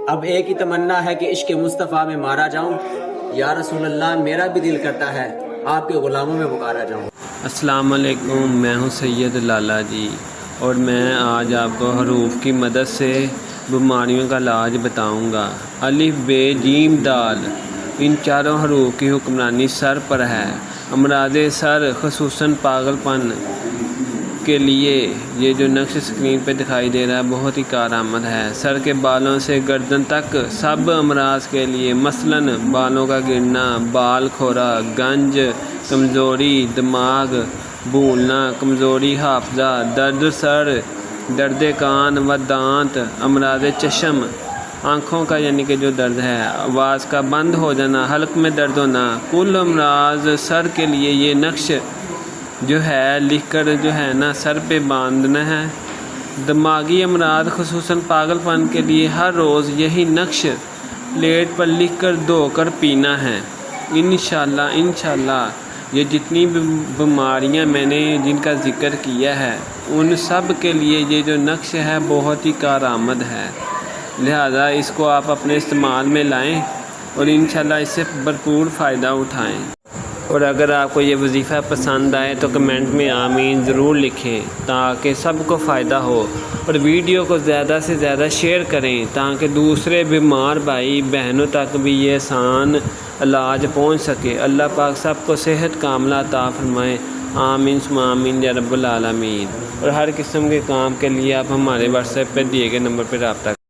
اب ایک ہی تمنا ہے کہ عشق مصطفیٰ میں مارا جاؤں۔ یا رسول اللہ میرا بھی دل کرتا ہے آپ کے غلاموں میں پکارا جاؤں۔ السلام علیکم، میں ہوں سید لالا جی، اور میں آج آپ کو حروف کی مدد سے بیماریوں کا علاج بتاؤں گا۔ الف ب جیم دال، ان چاروں حروف کی حکمرانی سر پر ہے۔ امراض سر خصوصاً پاگل پن کے لیے یہ جو نقش اسکرین پہ دکھائی دے رہا ہے بہت ہی کارآمد ہے۔ سر کے بالوں سے گردن تک سب امراض کے لیے، مثلاً بالوں کا گرنا، بال کھورا، گنج، کمزوری دماغ، بھولنا، کمزوری حافظہ، درد سر، درد کان و دانت، امراض چشم، آنکھوں کا یعنی کہ جو درد ہے، آواز کا بند ہو جانا، حلق میں درد ہونا، کل امراض سر کے لیے یہ نقش جو ہے لکھ کر جو ہے نا سر پہ باندھنا ہے۔ دماغی امراض خصوصاً پاگل پن کے لیے ہر روز یہی نقش پلیٹ پر لکھ کر دھو کر پینا ہے۔ انشاءاللہ یہ جتنی بھی بیماریاں میں نے جن کا ذکر کیا ہے ان سب کے لیے یہ جو نقش ہے بہت ہی کارآمد ہے، لہذا اس کو آپ اپنے استعمال میں لائیں اور انشاءاللہ اس سے بھرپور فائدہ اٹھائیں۔ اور اگر آپ کو یہ وظیفہ پسند آئے تو کمنٹ میں آمین ضرور لکھیں تاکہ سب کو فائدہ ہو، اور ویڈیو کو زیادہ سے زیادہ شیئر کریں تاکہ دوسرے بیمار بھائی بہنوں تک بھی یہ آسان علاج پہنچ سکے۔ اللہ پاک سب کو صحت کاملہ عطا فرمائے، آمین ثم آمین یا رب العالمین۔ اور ہر قسم کے کام کے لیے آپ ہمارے واٹس ایپ پہ دیے گئے نمبر پہ رابطہ